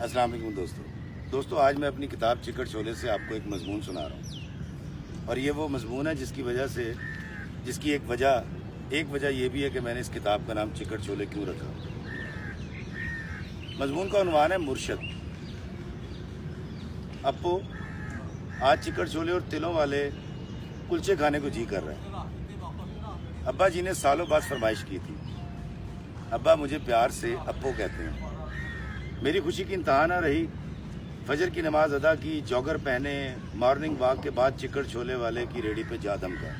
अस्सलाम वालेकुम दोस्तों आज मैं अपनी किताब चिकट छोले से आपको एक मजमून सुना रहा हूँ। और ये वो मजमून है जिसकी एक वजह ये भी है कि मैंने इस किताब का नाम चिकट छोले क्यों रखा। मजमून का उन्वान है मुर्शद। अप्पो आज चिकट छोले और तिलों वाले कुलचे खाने को जी कर रहे हैं। अब्बा जी ने सालों बाद फरमाइश की थी। अब्बा मुझे प्यार से अप्पो कहते हैं। मेरी खुशी की इंतहा ना रही। फजर की नमाज अदा की, जॉगर पहने, मॉर्निंग वॉक के बाद चिकट छोले वाले की रेडी पे जा दमका।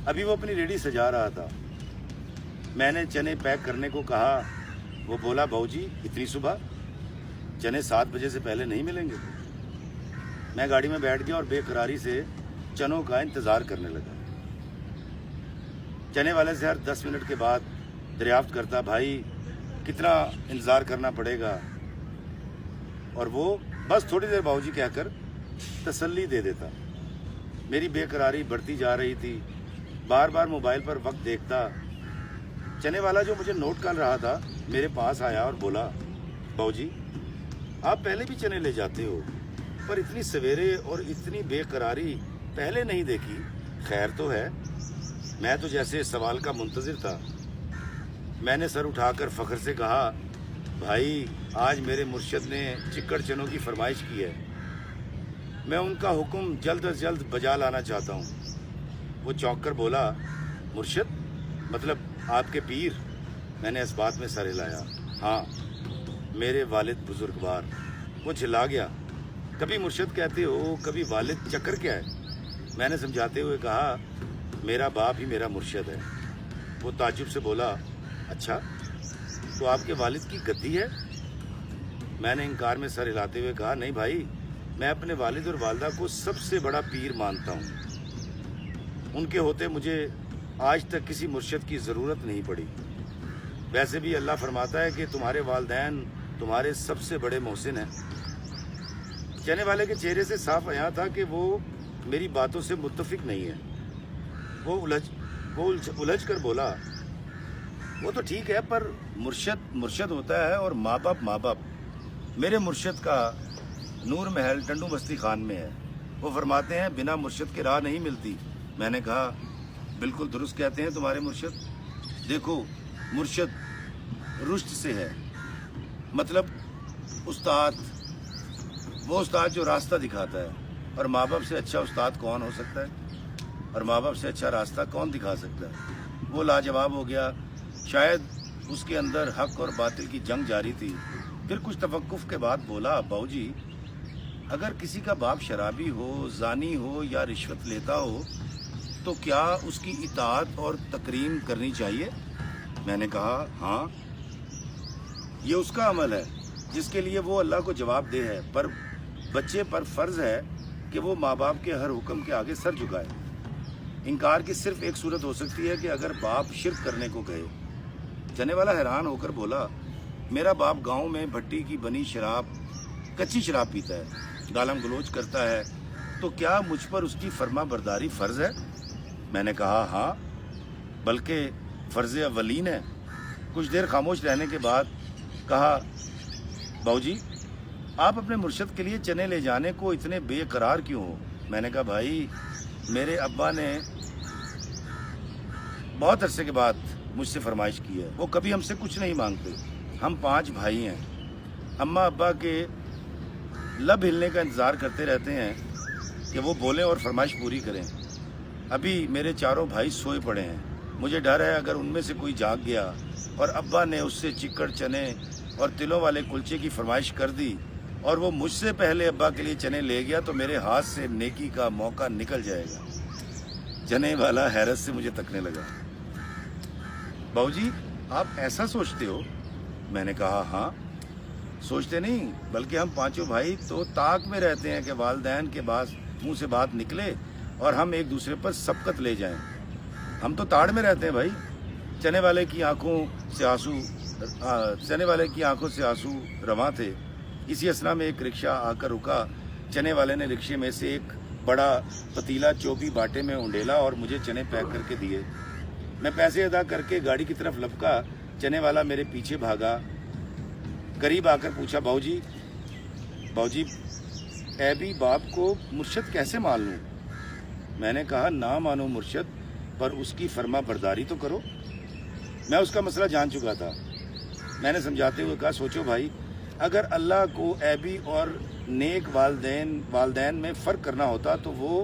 अभी वो अपनी रेडी सजा रहा था। मैंने चने पैक करने को कहा। वो बोला, बाऊजी इतनी सुबह? चने 7 बजे से पहले नहीं मिलेंगे। मैं गाड़ी में बैठ गया और बेकरारी से चनों का इंतज़ार करने लगा। चने वाले से हर 10 मिनट के बाद दरियाफ्त करता, भाई कितना इंतज़ार करना पड़ेगा, और वो बस थोड़ी देर बाबूजी कहकर तसल्ली दे देता। मेरी बेकरारी बढ़ती जा रही थी। बार बार मोबाइल पर वक्त देखता। चने वाला जो मुझे नोट कर रहा था मेरे पास आया और बोला, बाबूजी आप पहले भी चने ले जाते हो, पर इतनी सवेरे और इतनी बेकरारी पहले नहीं देखी। खैर तो है? मैं तो जैसे सवाल का मुंतज़िर था। मैंने सर उठाकर फ़ख्र से कहा, भाई आज मेरे मुर्शद ने चिकट चनों की फरमाइश की है। मैं उनका हुक्म जल्द अज जल्द बजा लाना चाहता हूँ। वो चौंक कर बोला, मुर्शद मतलब आपके पीर? मैंने इस बात में सर हिलाया। हाँ, मेरे वालिद बुजुर्गवार। वो चिल्ला गया, कभी मुर्शद कहते हो, कभी वालिद, चक्कर क्या है? मैंने समझाते हुए कहा, मेरा बाप ही मेरा मुर्शद है। वो ताज्जुब से बोला, अच्छा तो आपके वालिद की गद्दी है? मैंने इनकार में सर हिलाते हुए कहा, नहीं भाई, मैं अपने वालिद और वालदा को सबसे बड़ा पीर मानता हूँ। उनके होते मुझे आज तक किसी मुर्शद की ज़रूरत नहीं पड़ी। वैसे भी अल्लाह फरमाता है कि तुम्हारे वालिदैन तुम्हारे सबसे बड़े मोहसिन हैं। चने वाले के चेहरे से साफ आया था कि वो मेरी बातों से मुत्तफिक नहीं है। वो उलझ कर बोला, वो तो ठीक है, पर मुर्शद होता है और माँ बाप। मेरे मुर्शद का नूर महल टंडू बस्ती खान में है। वो फरमाते हैं बिना मुर्शद के राह नहीं मिलती। मैंने कहा, बिल्कुल दुरुस्त कहते हैं तुम्हारे मुर्शद। देखो, मुर्शद रुश्त से है, मतलब उस्ताद, वो उस्ताद जो रास्ता दिखाता है। और माँ बाप से अच्छा उस्ताद कौन हो सकता है, और माँ बाप से अच्छा रास्ता कौन दिखा सकता है? वो लाजवाब हो गया। शायद उसके अंदर हक और बातिल की जंग जारी थी। फिर कुछ तवक्कुफ के बाद बोला, बाऊजी अगर किसी का बाप शराबी हो, जानी हो या रिश्वत लेता हो तो क्या उसकी इताअत और तकरीम करनी चाहिए? मैंने कहा, हाँ, ये उसका अमल है जिसके लिए वो अल्लाह को जवाब दे है, पर बच्चे पर फर्ज है कि वो माँ बाप के हर हुक्म के आगे सर झुकाए। इनकार की सिर्फ एक सूरत हो सकती है कि अगर बाप शिर्क करने को कहे। चने वाला हैरान होकर बोला, मेरा बाप गांव में भट्टी की बनी शराब, कच्ची शराब पीता है, गालम गलोच करता है, तो क्या मुझ पर उसकी फर्मा बरदारी फ़र्ज़ है? मैंने कहा, हाँ, बल्कि फ़र्ज़ अव्वलीन है। कुछ देर खामोश रहने के बाद कहा, बाऊजी आप अपने मुर्शद के लिए चने ले जाने को इतने बेकरार क्यों हो? मैंने कहा, भाई मेरे अब्बा ने बहुत अरसे के बाद मुझसे फरमाइश की है। वो कभी हमसे कुछ नहीं मांगते। हम 5 भाई हैं। अम्मा अब्बा के लब हिलने का इंतज़ार करते रहते हैं कि वो बोलें और फरमाइश पूरी करें। अभी मेरे चारों भाई सोए पड़े हैं। मुझे डर है अगर उनमें से कोई जाग गया और अब्बा ने उससे चिकट चने और तिलों वाले कुलचे की फरमाइश कर दी और वो मुझसे पहले अब्बा के लिए चने ले गया, तो मेरे हाथ से नेकी का मौका निकल जाएगा। चने वाला हैरत से मुझे तकने लगा। बाऊजी आप ऐसा सोचते हो? मैंने कहा, हाँ, सोचते नहीं बल्कि हम 5 भाई तो ताक में रहते हैं कि वालिदैन के मुंह से बात निकले और हम एक दूसरे पर सबकत ले जाएं। हम तो ताड़ में रहते हैं भाई। चने वाले की आंखों से आंसू रवां थे। इसी असना में एक रिक्शा आकर रुका। चने वाले ने रिक्शे में से एक बड़ा पतीला चौबी बाटे में उंडेला और मुझे चने पैक करके दिए। मैं पैसे अदा करके गाड़ी की तरफ लपका। चने वाला मेरे पीछे भागा। قریب آ کر پوچھا باؤ جی ایبی باپ کو مرشد کیسے مان لوں؟ میں نے کہا نہ مانو مرشد، پر اس کی فرما برداری تو کرو۔ میں اس کا مسئلہ جان چکا تھا۔ میں نے سمجھاتے ہوئے کہا سوچو بھائی، اگر اللہ کو ایبی اور نیک والدین میں فرق کرنا ہوتا تو وہ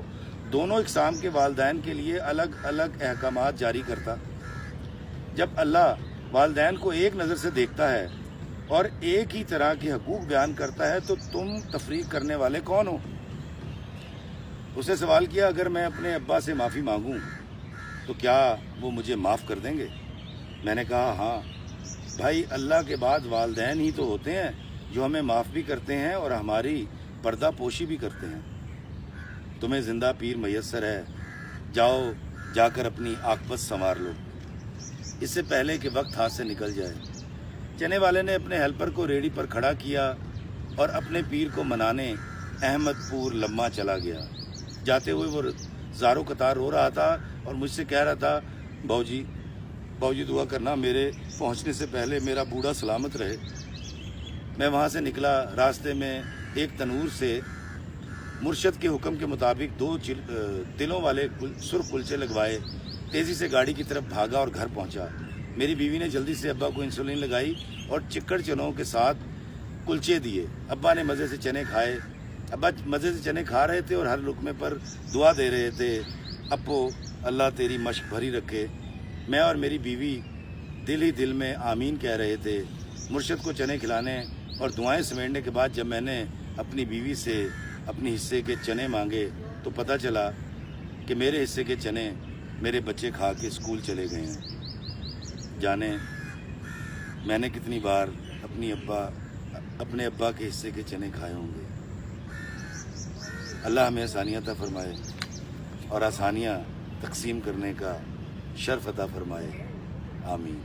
دونوں اقسام کے والدین کے لیے الگ الگ احکامات جاری کرتا۔ جب اللہ والدین کو ایک نظر سے دیکھتا ہے اور ایک ہی طرح کے حقوق بیان کرتا ہے تو تم تفریق کرنے والے کون ہو؟ اس نے سوال کیا اگر میں اپنے ابا سے معافی مانگوں تو کیا وہ مجھے معاف کر دیں گے؟ میں نے کہا ہاں بھائی، اللہ کے بعد والدین ہی تو ہوتے ہیں جو ہمیں معاف بھی کرتے ہیں اور ہماری پردہ پوشی بھی کرتے ہیں۔ تمہیں زندہ پیر میسر ہے، جاؤ جا کر اپنی عاقبت سنوار لو اس سے پہلے کہ وقت ہاتھ سے نکل جائے۔ چنے والے نے اپنے ہیلپر کو ریڑھی پر کھڑا کیا اور اپنے پیر کو منانے احمد پور لمحہ چلا گیا۔ جاتے ہوئے وہ زاروں قطار رو رہا تھا اور مجھ سے کہہ رہا تھا باؤ جی دعا کرنا میرے پہنچنے سے پہلے میرا بوڑھا سلامت رہے۔ میں وہاں سے نکلا، راستے میں ایک تنور سے مرشد کے حکم کے مطابق 2 تلوں والے سرخ کلچے لگوائے، تیزی سے گاڑی کی طرف بھاگا اور گھر پہنچا۔ میری بیوی نے جلدی سے ابا کو انسولین لگائی اور چکڑ چنوں کے ساتھ کلچے دیے۔ ابا نے مزے سے چنے کھائے۔ ابا مزے سے چنے کھا رہے تھے اور ہر لقمے پر دعا دے رہے تھے، ابو اللہ تیری مشق بھری رکھے۔ میں اور میری بیوی دل ہی دل میں آمین کہہ رہے تھے۔ مرشد کو چنے کھلانے اور دعائیں سمیٹنے کے بعد جب میں نے اپنی بیوی سے اپنے حصے کے چنے مانگے تو پتہ چلا کہ میرے حصے کے چنے میرے بچے کھا کے اسکول چلے گئے ہیں۔ جانے میں نے کتنی بار اپنے ابا کے حصے کے چنے کھائے ہوں گے۔ اللہ ہمیں آسانیاں عطا فرمائے اور آسانیاں تقسیم کرنے کا شرف عطا فرمائے، آمین۔